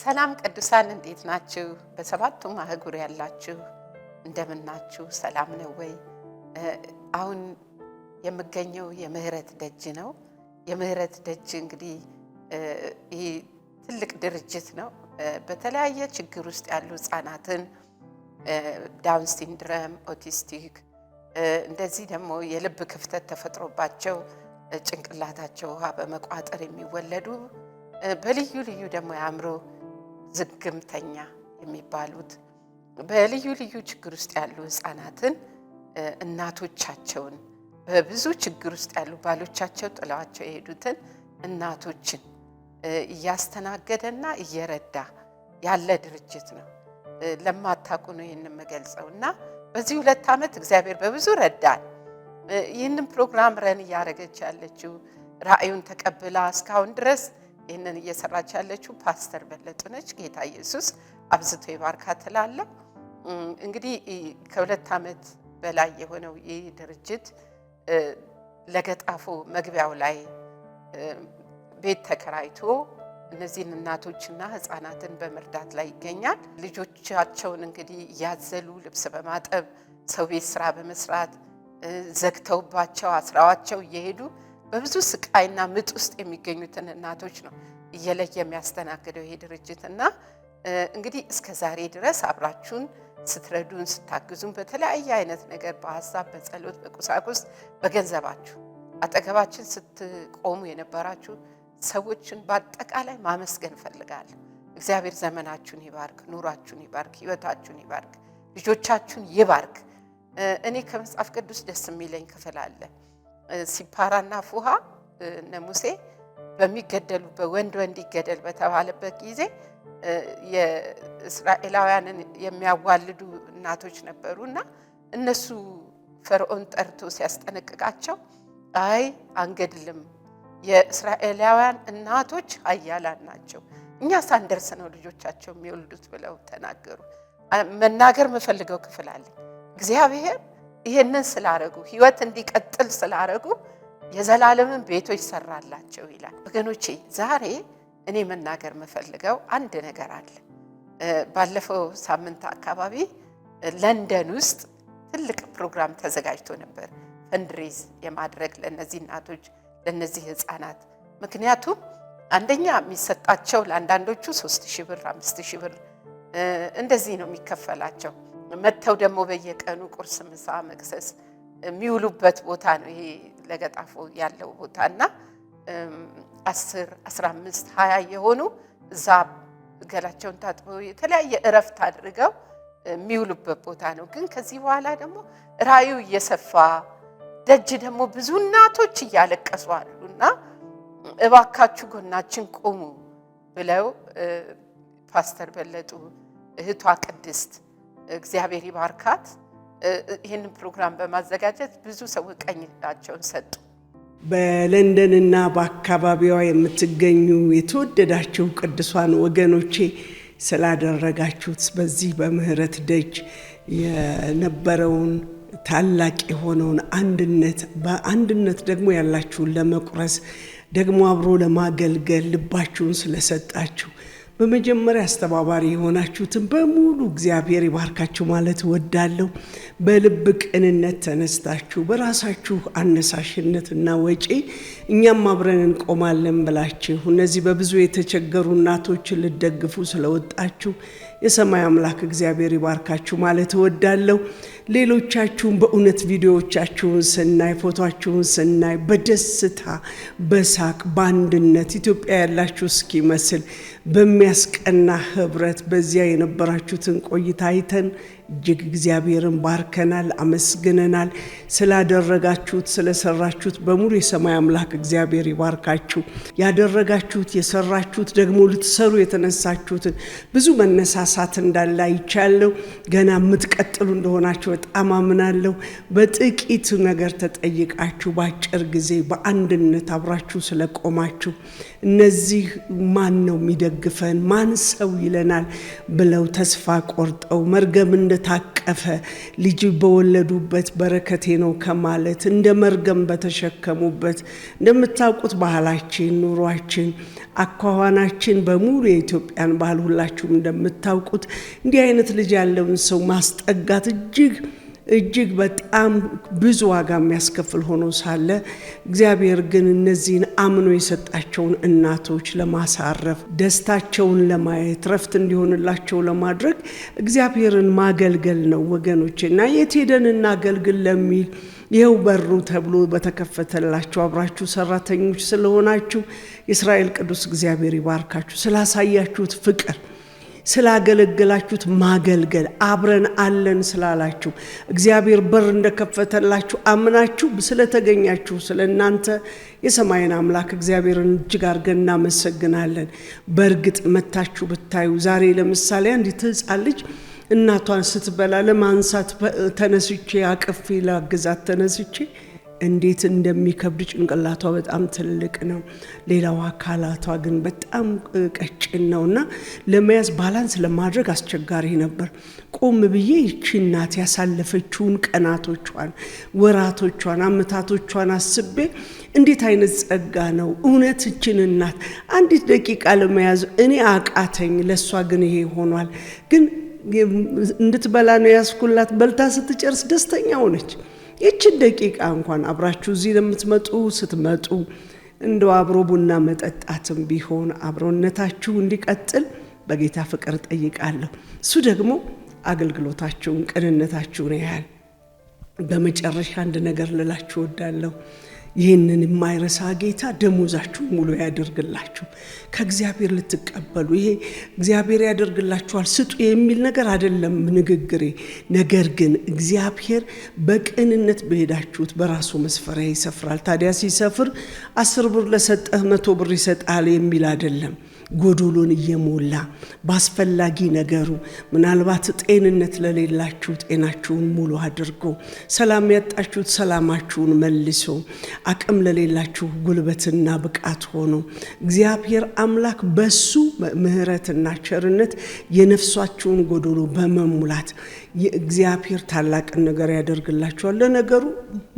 ሰላም ቅዱሳን እንዴት ናችሁ? በሰባቱም አህጉር ያላችሁ እንደምናችሁ ሰላም ነው ወይ? አሁን የምገኘው የምህረት ደጅ ነው። የምህረት ደጅ እንግዲህ ይህ ትልቅ ድርጅት ነው። በተለያየ ችግር ውስጥ ያሉ ህፃናትን ዳውን ሲንድሮም፣ ኦቲስቲክ እንደዚህ ደግሞ የልብ ክፍተት ተፈጥሮባቸው ጭንቅላታቸው ውሃ በመቋጠር የሚወለዱ በልዩ ልዩ ደግሞ የአእምሮ ዝግምተኛ የሚባሉት በልዩ ልዩ ችግር ውስጥ ያሉ ህፃናትን እናቶቻቸውን በብዙ ችግር ውስጥ ያሉ ባሎቻቸው ጥለዋቸው የሄዱትን እናቶችን እያስተናገደና እየረዳ ያለ ድርጅት ነው። ለማታውቁ ነው ይህንን መገልጸውና በዚህ 2 ዓመት እግዚአብሔር በብዙ ረዳን። ይህንን ፕሮግራም ረን እያደረገች ያለችው ራእዩን ተቀብላ እስካሁን ድረስ ይህንን እየሰራች ያለችው ፓስተር በለጡ ነች። ጌታ ኢየሱስ አብዝቶ ይባርካት እላለሁ። እንግዲህ ከ2 ዓመት በላይ የሆነው ይህ ድርጅት ለገጣፎ መግቢያው ላይ ቤት ተከራይቶ እነዚህን እናቶችና ህፃናትን በመርዳት ላይ ይገኛል። ልጆቻቸውን እንግዲህ እያዘሉ ልብስ በማጠብ ሰው ቤት ስራ በመስራት ዘግተውባቸው አስራዋቸው እየሄዱ በብዙ ስቃይና ምጥ ውስጥ የሚገኙትን እናቶች ነው እየለየ የሚያስተናግደው ይሄ ድርጅትና እንግዲህ እስከ ዛሬ ድረስ አብራችሁን ስትረዱን ስታግዙን በተለያየ አይነት ነገር በሐሳብ፣ በጸሎት፣ በቁሳቁስ፣ በገንዘባችሁ አጠገባችን ስትቆሙ የነበራችሁ ሰዎችን በአጠቃላይ ማመስገን ፈልጋለሁ። እግዚአብሔር ዘመናችሁን ይባርክ፣ ኑራችሁን ይባርክ፣ ህይወታችሁን ይባርክ፣ ልጆቻችሁን ይባርክ። እኔ ከመጽሐፍ ቅዱስ ደስ የሚለኝ ክፍል አለ። ሲፓራና ፉሃ እነ ሙሴ በሚገደሉበት ወንድ ይገደል በተባለበት ጊዜ የእስራኤላውያንን የሚያዋልዱ እናቶች ነበሩና እነሱ ፈርዖን ጠርቶ ሲያስጠነቅቃቸው አይ አንገድልም፣ የእስራኤላውያን እናቶች ኃያላን ናቸው፣ እኛ ሳንደርስ ነው ልጆቻቸው የሚወልዱት ብለው ተናገሩ። መናገር የምፈልገው ክፍል አለ። እግዚአብሔር ይሄንን ስላረጉ ህይወት እንዲቀጥል ስላረጉ የዘላለምን ቤቶች ሰራላቸው ይላል። ወገኖቼ ዛሬ እኔ መናገር የምፈልገው አንድ ነገር አለ። ባለፈው ሳምንት አካባቢ ለንደን ውስጥ ትልቅ ፕሮግራም ተዘጋጅቶ ነበር ፈንድሬዝ የማድረግ ለነዚህ እናቶች ለነዚህ ህፃናት። ምክንያቱም አንደኛ የሚሰጣቸው ለአንዳንዶቹ 3000 ብር 5000 ብር እንደዚህ ነው የሚከፈላቸው። መተው ደግሞ በየቀኑ ቁርስ፣ ምሳ፣ መክሰስ የሚውሉበት ቦታ ነው ይሄ ለገጣፎ ያለው ቦታና 10 15 20 የሆኑ እዛ ገላቸውን ታጥበው የተለያየ እረፍት አድርገው የሚውሉበት ቦታ ነው። ግን ከዚህ በኋላ ደግሞ ራእዩ እየሰፋ ደጅ ደግሞ ብዙ እናቶች እያለቀሱ አሉና እባካችሁ ጎናችን ቆሙ ብለው ፓስተር በለጡ እህቷ ቅድስት እግዚአብሔር ይባርካት ይህንን ፕሮግራም በማዘጋጀት ብዙ ሰው ቀኛቸውን ሰጡ። በለንደንና በአካባቢዋ የምትገኙ የተወደዳችሁ ቅዱሳን ወገኖቼ ስላደረጋችሁት በዚህ በምህረት ደጅ የነበረውን ታላቅ የሆነውን አንድነት በአንድነት ደግሞ ያላችሁን ለመቁረስ ደግሞ አብሮ ለማገልገል ልባችሁን ስለሰጣችሁ በመጀመሪያ አስተባባሪ የሆናችሁትን በሙሉ እግዚአብሔር ይባርካችሁ ማለት ወዳለሁ። በልብ ቅንነት ተነስታችሁ በራሳችሁ አነሳሽነትና ወጪ እኛም አብረን እንቆማለን ብላችሁ እነዚህ በብዙ የተቸገሩ እናቶችን ልትደግፉ ስለወጣችሁ የሰማይ አምላክ እግዚአብሔር ይባርካችሁ ማለት ወዳለሁ። ሌሎቻችሁን በእውነት ቪዲዮዎቻችሁን ስናይ ፎቶአችሁን ስናይ በደስታ በሳቅ በአንድነት ኢትዮጵያ ያላችሁ እስኪመስል በሚያስቀና ህብረት በዚያ የነበራችሁትን ቆይታ አይተን እጅግ እግዚአብሔርን ባርከናል፣ አመስግነናል። ስላደረጋችሁት ስለሰራችሁት በሙሉ የሰማይ አምላክ እግዚአብሔር ይባርካችሁ። ያደረጋችሁት የሰራችሁት ደግሞ ልትሰሩ የተነሳችሁትን ብዙ መነሳሳት እንዳለ አይቻለሁ። ገና የምትቀጥሉ እንደሆናችሁ በጣም አምናለሁ። በጥቂት ነገር ተጠይቃችሁ በአጭር ጊዜ በአንድነት አብራችሁ ስለቆማችሁ እነዚህ ማን ነው የሚደግፈን ማን ሰው ይለናል ብለው ተስፋ ቆርጠው መርገም እንደታቀፈ ልጅ በወለዱበት በረከቴ ነው ከማለት እንደ መርገም በተሸከሙበት እንደምታውቁት ባህላችን ኑሯችን አኳኋናችን በሙሉ የኢትዮጵያን ባህል ሁላችሁም እንደምታውቁት እንዲህ አይነት ልጅ ያለውን ሰው ማስጠጋት እጅግ በጣም ብዙ ዋጋ የሚያስከፍል ሆኖ ሳለ እግዚአብሔር ግን እነዚህን አምኖ የሰጣቸውን እናቶች ለማሳረፍ ደስታቸውን ለማየት ረፍት እንዲሆንላቸው ለማድረግ እግዚአብሔርን ማገልገል ነው ወገኖቼና የት ሄደን እናገልግል ለሚል ይኸው በሩ ተብሎ በተከፈተላችሁ አብራችሁ ሰራተኞች ስለሆናችሁ የእስራኤል ቅዱስ እግዚአብሔር ይባርካችሁ። ስላሳያችሁት ፍቅር ስላገለገላችሁት ማገልገል አብረን አለን ስላላችሁ እግዚአብሔር በር እንደከፈተላችሁ አምናችሁ ስለተገኛችሁ ስለናንተ የሰማይን አምላክ እግዚአብሔርን እጅግ አድርገን እናመሰግናለን። በእርግጥ መታችሁ ብታዩ ዛሬ ለምሳሌ አንዲት ሕፃን ልጅ እናቷን ስትበላ ለማንሳት ተነስቼ አቅፌ ላግዛት ተነስቼ እንዴት እንደሚከብድ ጭንቅላቷ በጣም ትልቅ ነው። ሌላው አካላቷ ግን በጣም ቀጭን ነውና ለመያዝ ባላንስ ለማድረግ አስቸጋሪ ነበር። ቆም ብዬ ይቺ እናት ያሳለፈችውን ቀናቶቿን ወራቶቿን አመታቶቿን አስቤ እንዴት አይነት ጸጋ ነው እውነት እቺን እናት አንዲት ደቂቃ ለመያዝ እኔ አቃተኝ። ለሷ ግን ይሄ ሆኗል። ግን እንድትበላ ነው ያስኩላት። በልታ ስትጨርስ ደስተኛ ሆነች። ይችን ደቂቃ እንኳን አብራችሁ እዚህ ለምትመጡ ስትመጡ እንደው አብሮ ቡና መጠጣትም ቢሆን አብሮነታችሁ እንዲቀጥል በጌታ ፍቅር ጠይቃለሁ። እሱ ደግሞ አገልግሎታችሁን ቅንነታችሁን ያያል። በመጨረሻ አንድ ነገር ልላችሁ ወዳለሁ። ይህንን የማይረሳ ጌታ ደሞዛችሁ ሙሉ ያደርግላችሁ። ከእግዚአብሔር ልትቀበሉ ይሄ እግዚአብሔር ያደርግላችኋል ስጡ የሚል ነገር አይደለም ንግግሬ። ነገር ግን እግዚአብሔር በቅንነት በሄዳችሁት በራሱ መስፈሪያ ይሰፍራል። ታዲያ ሲሰፍር 10 ብር ለሰጠህ 100 ብር ይሰጣል የሚል አይደለም። ጎዶሎን እየሞላ ባስፈላጊ ነገሩ ምናልባት ጤንነት ለሌላችሁ ጤናችሁን ሙሉ አድርጎ ሰላም ያጣችሁት ሰላማችሁን መልሶ አቅም ለሌላችሁ ጉልበትና ብቃት ሆኖ እግዚአብሔር አምላክ በሱ ምህረትና ቸርነት የነፍሳችሁን ጎዶሎ በመሙላት የእግዚአብሔር ታላቅ ነገር ያደርግላችኋል። ለነገሩ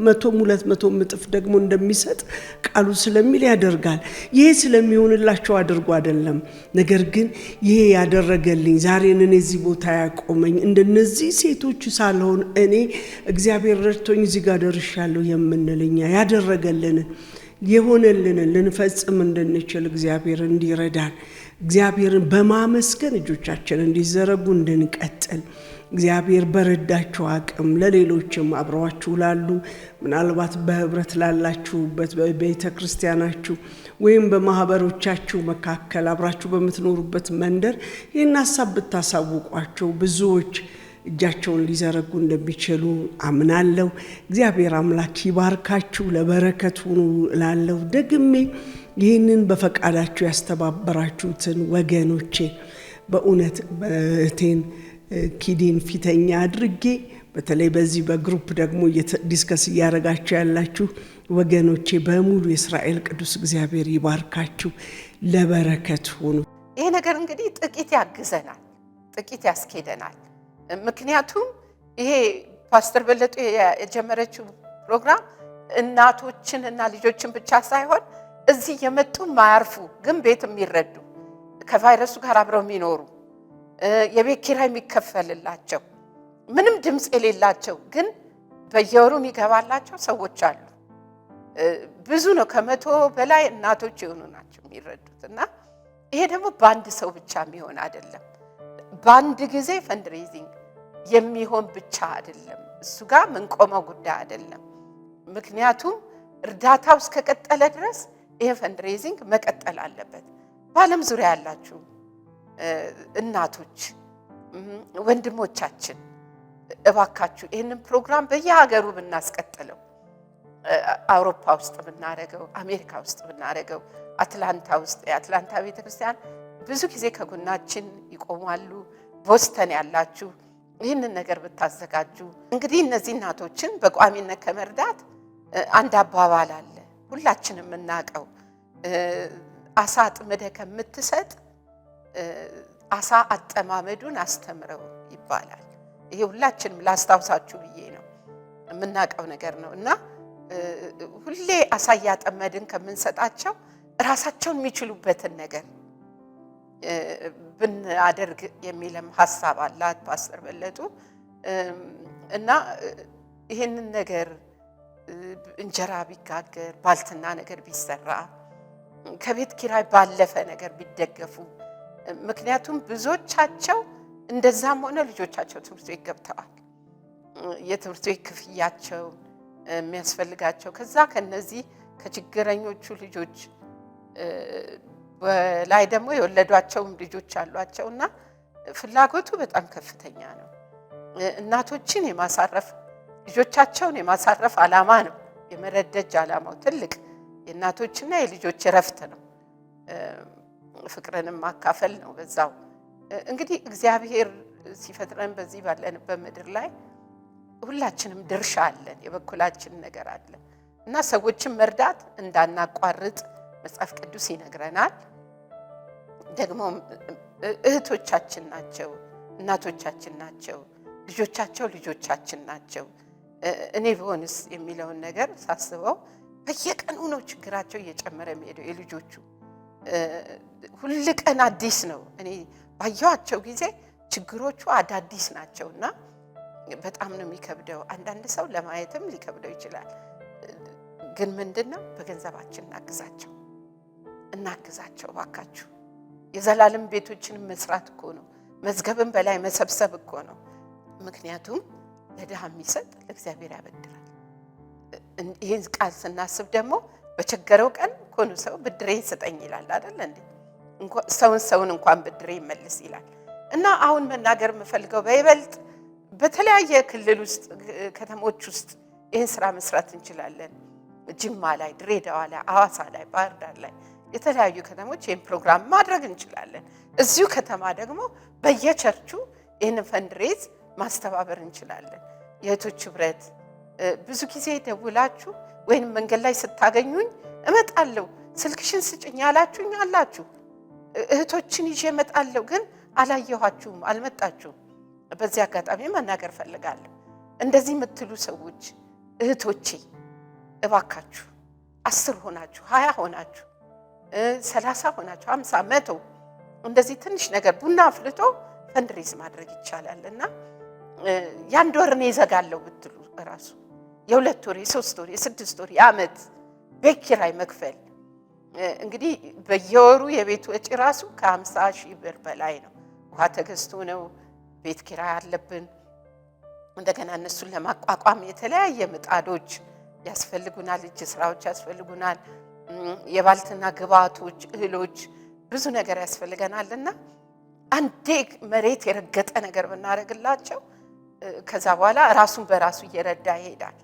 100 200 እጥፍ ደግሞ እንደሚሰጥ ቃሉ ስለሚል ያደርጋል። ይሄ ስለሚሆንላችሁ አድርጎ አይደለም። ነገር ግን ይሄ ያደረገልኝ ዛሬን እኔ እዚህ ቦታ ያቆመኝ እንደነዚህ ሴቶች ሳልሆን እኔ እግዚአብሔር ረድቶኝ እዚህ ጋር ደርሻለሁ የምንልኛ ያደረገልን የሆነልን ልንፈጽም እንድንችል እግዚአብሔር እንዲረዳን እግዚአብሔርን በማመስገን እጆቻችን እንዲዘረጉ እንድንቀጥል እግዚአብሔር በረዳችሁ አቅም ለሌሎችም አብረዋችሁ ላሉ ምናልባት በህብረት ላላችሁበት በቤተ ክርስቲያናችሁ ወይም በማህበሮቻችሁ መካከል አብራችሁ በምትኖሩበት መንደር ይህን ሐሳብ ብታሳውቋቸው ብዙዎች እጃቸውን ሊዘረጉ እንደሚችሉ አምናለሁ። እግዚአብሔር አምላክ ይባርካችሁ ለበረከት ሁኑ እላለሁ። ደግሜ ይህንን በፈቃዳችሁ ያስተባበራችሁትን ወገኖቼ በእውነት በእቴን ኪዲን ፊተኛ አድርጌ በተለይ በዚህ በግሩፕ ደግሞ ዲስከስ እያደረጋችሁ ያላችሁ ወገኖቼ በሙሉ የእስራኤል ቅዱስ እግዚአብሔር ይባርካችሁ ለበረከት ሁኑ። ይሄ ነገር እንግዲህ ጥቂት ያግዘናል፣ ጥቂት ያስኬደናል። ምክንያቱም ይሄ ፓስተር በለጡ የጀመረችው ፕሮግራም እናቶችን እና ልጆችን ብቻ ሳይሆን እዚህ የመጡ ማያርፉ ግን ቤት የሚረዱ ከቫይረሱ ጋር አብረው የሚኖሩ የቤት ኪራይ የሚከፈልላቸው ምንም ድምጽ የሌላቸው ግን በየወሩ የሚገባላቸው ሰዎች አሉ። ብዙ ነው። ከ100 በላይ እናቶች የሆኑ ናቸው የሚረዱት። እና ይሄ ደግሞ በአንድ ሰው ብቻ የሚሆን አይደለም። በአንድ ጊዜ ፈንድሬዚንግ የሚሆን ብቻ አይደለም። እሱ ጋር ምንቆመው ጉዳይ አይደለም። ምክንያቱም እርዳታው እስከቀጠለ ድረስ ይሄ ፈንድሬዚንግ መቀጠል አለበት። በዓለም ዙሪያ ያላችሁ እናቶች ወንድሞቻችን እባካችሁ ይህንን ፕሮግራም በየሀገሩ ብናስቀጥለው፣ አውሮፓ ውስጥ ብናረገው፣ አሜሪካ ውስጥ ብናረገው፣ አትላንታ ውስጥ የአትላንታ ቤተክርስቲያን ብዙ ጊዜ ከጎናችን ይቆማሉ። ቦስተን ያላችሁ ይህንን ነገር ብታዘጋጁ። እንግዲህ እነዚህ እናቶችን በቋሚነት ከመርዳት አንድ አባባል አለ ሁላችንም የምናውቀው፣ አሳ አጥምደህ ከምትሰጥ አሳ አጠማመዱን አስተምረው ይባላል። ይሄ ሁላችንም ላስታውሳችሁ ብዬ ነው፣ የምናውቀው ነገር ነው። እና ሁሌ አሳ እያጠመድን ከምንሰጣቸው ራሳቸውን የሚችሉበትን ነገር ብናደርግ የሚልም ሀሳብ አላት ፓስተር በለጡ። እና ይሄንን ነገር እንጀራ ቢጋገር፣ ባልትና ነገር ቢሰራ፣ ከቤት ኪራይ ባለፈ ነገር ቢደገፉ። ምክንያቱም ብዙዎቻቸው እንደዛም ሆነ ልጆቻቸው ትምህርት ቤት ገብተዋል። የትምህርት ቤት ክፍያቸው የሚያስፈልጋቸው ከዛ ከነዚህ ከችግረኞቹ ልጆች ላይ ደግሞ የወለዷቸውም ልጆች አሏቸውና ፍላጎቱ በጣም ከፍተኛ ነው። እናቶችን የማሳረፍ ልጆቻቸውን የማሳረፍ ዓላማ ነው። የመረደጅ ዓላማው ትልቅ የእናቶችና የልጆች ረፍት ነው። ፍቅርንም ማካፈል ነው። በዛው እንግዲህ እግዚአብሔር ሲፈጥረን በዚህ ባለንበት ምድር ላይ ሁላችንም ድርሻ አለን፣ የበኩላችን ነገር አለ እና ሰዎችን መርዳት እንዳናቋርጥ መጽሐፍ ቅዱስ ይነግረናል። ደግሞ እህቶቻችን ናቸው፣ እናቶቻችን ናቸው፣ ልጆቻቸው ልጆቻችን ናቸው። እኔ ብሆንስ የሚለውን ነገር ሳስበው በየቀኑ ነው ችግራቸው እየጨመረ የሚሄደው። የልጆቹ ሁል ቀን አዲስ ነው። እኔ ባየኋቸው ጊዜ ችግሮቹ አዳዲስ ናቸውና በጣም ነው የሚከብደው። አንዳንድ ሰው ለማየትም ሊከብደው ይችላል። ግን ምንድነው በገንዘባችን እናግዛቸው ባካችሁ። የዘላለም ቤቶችን መስራት እኮ ነው፣ መዝገብን በላይ መሰብሰብ እኮ ነው። ምክንያቱም ለድሃ የሚሰጥ ለእግዚአብሔር ያበድራል። ይህን ቃል ስናስብ ደግሞ በቸገረው ቀን ኮኑ ሰው ብድሬን ስጠኝ ይላል አይደል እንዴ? ሰውን እንኳን ብድሬ ይመልስ ይላል። እና አሁን መናገር የምፈልገው በይበልጥ በተለያየ ክልል ውስጥ ከተሞች ውስጥ ይህን ስራ መስራት እንችላለን። ጅማ ላይ፣ ድሬዳዋ ላይ፣ አዋሳ ላይ፣ ባህር ዳር ላይ የተለያዩ ከተሞች ይህን ፕሮግራም ማድረግ እንችላለን። እዚሁ ከተማ ደግሞ በየቸርቹ ይህን ፈንድሬዝ ማስተባበር እንችላለን። የእህቶች ህብረት ብዙ ጊዜ ደውላችሁ ወይም መንገድ ላይ ስታገኙኝ እመጣለሁ ስልክሽን ስጭኝ ያላችሁኝ አላችሁ። እህቶችን ይዤ እመጣለሁ ግን አላየኋችሁም፣ አልመጣችሁም። በዚህ አጋጣሚ መናገር ፈልጋለሁ። እንደዚህ የምትሉ ሰዎች እህቶቼ እባካችሁ 10 ሆናችሁ 20 ሆናችሁ 30 ሆናችሁ 50 100 እንደዚህ ትንሽ ነገር ቡና አፍልቶ ፈንድሬዝ ማድረግ ይቻላልና ያን ወር እኔ እዘጋለሁ ብትሉ ራሱ የ2 ወር የ3 ወር የ6 ወር የዓመት ቤት ኪራይ መክፈል እንግዲህ በየወሩ የቤት ወጪ ራሱ ከ50,000 ብር በላይ ነው። ውሃ ተገዝቶ ነው፣ ቤት ኪራይ አለብን። እንደገና እነሱን ለማቋቋም የተለያየ ምጣዶች ያስፈልጉናል፣ እጅ ስራዎች ያስፈልጉናል፣ የባልትና ግብአቶች፣ እህሎች፣ ብዙ ነገር ያስፈልገናልና አንዴ መሬት የረገጠ ነገር ብናረግላቸው ከዛ በኋላ ራሱን በራሱ እየረዳ ይሄዳል።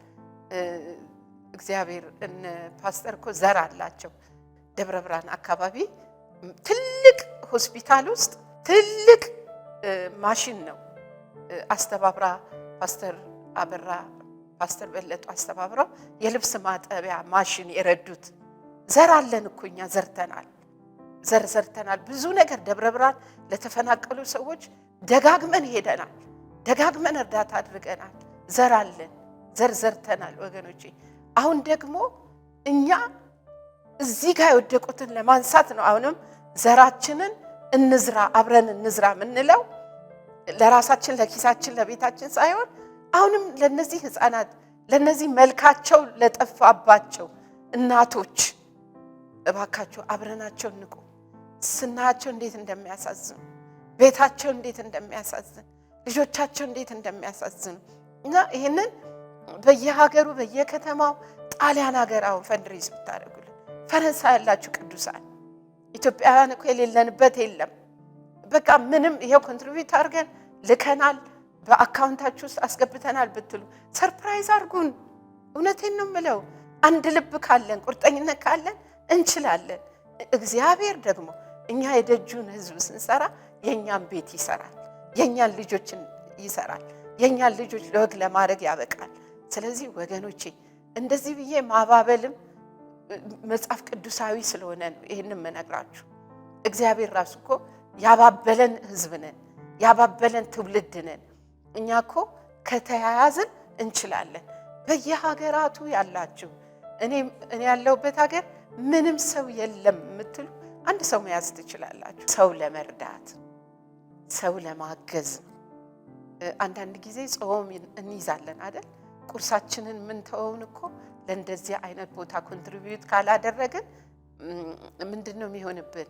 እግዚአብሔር ፓስተር እኮ ዘር አላቸው። ደብረ ብርሃን አካባቢ ትልቅ ሆስፒታል ውስጥ ትልቅ ማሽን ነው አስተባብራ ፓስተር አበራ ፓስተር በለጡ አስተባብረው የልብስ ማጠቢያ ማሽን የረዱት። ዘር አለን እኮ እኛ ዘርተናል። ብዙ ነገር ደብረ ብርሃን ለተፈናቀሉ ሰዎች ደጋግመን ሄደናል፣ ደጋግመን እርዳታ አድርገናል። ዘር አለን፣ ዘርተናል ወገኖቼ። አሁን ደግሞ እኛ እዚህ ጋር የወደቁትን ለማንሳት ነው። አሁንም ዘራችንን እንዝራ፣ አብረን እንዝራ ምንለው ለራሳችን ለኪሳችን ለቤታችን ሳይሆን አሁንም ለነዚህ ህፃናት ለነዚህ መልካቸው ለጠፋባቸው እናቶች እባካችሁ አብረናቸው እንቁ። ስናቸው እንዴት እንደሚያሳዝኑ፣ ቤታቸው እንዴት እንደሚያሳዝን፣ ልጆቻቸው እንዴት እንደሚያሳዝኑ እና ይሄንን በየሀገሩ በየከተማው ጣሊያን ሀገር አሁን ፈንድሬዝ ብታደርጉልን፣ ፈረንሳይ ያላችሁ ቅዱሳን ኢትዮጵያውያን እኮ የሌለንበት የለም። በቃ ምንም ይሄው ኮንትሪቢዩት አድርገን ልከናል፣ በአካውንታችሁ ውስጥ አስገብተናል ብትሉ ሰርፕራይዝ አድርጉን። እውነቴን ነው የምለው። አንድ ልብ ካለን ቁርጠኝነት ካለን እንችላለን። እግዚአብሔር ደግሞ እኛ የደጁን ህዝብ ስንሰራ የኛን ቤት ይሰራል፣ የኛን ልጆችን ይሰራል። የኛን ልጆች ለወግ ለማድረግ ያበቃል። ስለዚህ ወገኖቼ እንደዚህ ብዬ ማባበልም መጽሐፍ ቅዱሳዊ ስለሆነ ነው ይሄንን መነግራችሁ። እግዚአብሔር ራሱ እኮ ያባበለን ሕዝብ ነን፣ ያባበለን ትውልድ ነን። እኛ እኮ ከተያያዝን እንችላለን። በየሀገራቱ ያላችሁ እኔ ያለሁበት ሀገር ምንም ሰው የለም የምትሉ አንድ ሰው መያዝ ትችላላችሁ። ሰው ለመርዳት ሰው ለማገዝ አንዳንድ ጊዜ ጾም እንይዛለን አይደል? ቁርሳችንን ምን ተወውን እኮ ለእንደዚህ አይነት ቦታ ኮንትሪቢዩት ካላደረግን ምንድነው የሚሆንብን?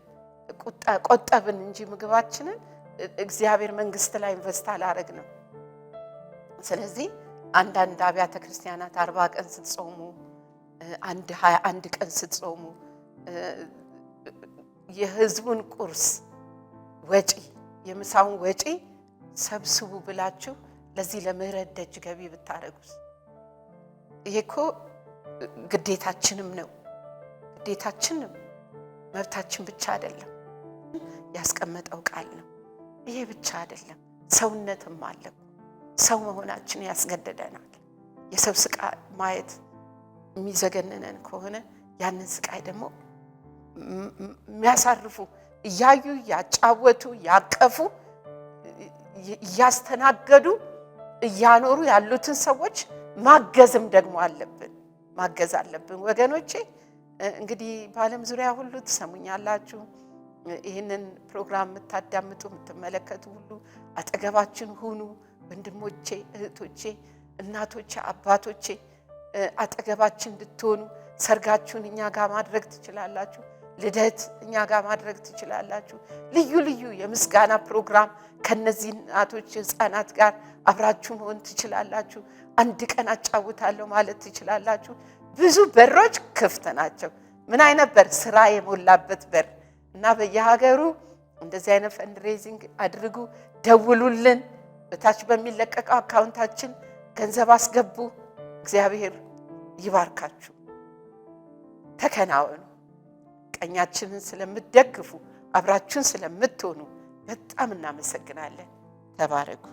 ቆጠብን እንጂ ምግባችንን እግዚአብሔር መንግስት ላይ ኢንቨስት አላረግ ነው። ስለዚህ አንዳንድ አብያተ ክርስቲያናት 40 ቀን ስትጾሙ፣ 21 ቀን ስትጾሙ የህዝቡን ቁርስ ወጪ የምሳውን ወጪ ሰብስቡ ብላችሁ ለዚህ ለምህረት ደጅ ገቢ ብታረጉስ? ይሄ እኮ ግዴታችንም ነው። ግዴታችንም መብታችን ብቻ አይደለም፣ ያስቀመጠው ቃል ነው። ይሄ ብቻ አይደለም፣ ሰውነትም አለ። ሰው መሆናችን ያስገድደናል። የሰው ስቃይ ማየት የሚዘገንነን ከሆነ ያንን ስቃይ ደግሞ የሚያሳርፉ እያዩ ያጫወቱ ያቀፉ እያስተናገዱ እያኖሩ ያሉትን ሰዎች ማገዝም ደግሞ አለብን፣ ማገዝ አለብን ወገኖቼ። እንግዲህ በዓለም ዙሪያ ሁሉ ትሰሙኛላችሁ። ይህንን ፕሮግራም የምታዳምጡ የምትመለከቱ ሁሉ አጠገባችን ሁኑ። ወንድሞቼ፣ እህቶቼ፣ እናቶቼ፣ አባቶቼ አጠገባችን እንድትሆኑ ሰርጋችሁን እኛ ጋር ማድረግ ትችላላችሁ። ልደት እኛ ጋር ማድረግ ትችላላችሁ። ልዩ ልዩ የምስጋና ፕሮግራም ከነዚህ እናቶች ህፃናት ጋር አብራችሁ መሆን ትችላላችሁ። አንድ ቀን አጫውታለሁ ማለት ትችላላችሁ። ብዙ በሮች ክፍት ናቸው። ምን አይነት በር? ስራ የሞላበት በር እና በየሀገሩ እንደዚህ አይነት ፈንድሬዚንግ አድርጉ፣ ደውሉልን። በታች በሚለቀቀው አካውንታችን ገንዘብ አስገቡ። እግዚአብሔር ይባርካችሁ። ተከናወኑ። ቀኛችንን ስለምትደግፉ አብራችሁን ስለምትሆኑ በጣም እናመሰግናለን። ተባረኩ።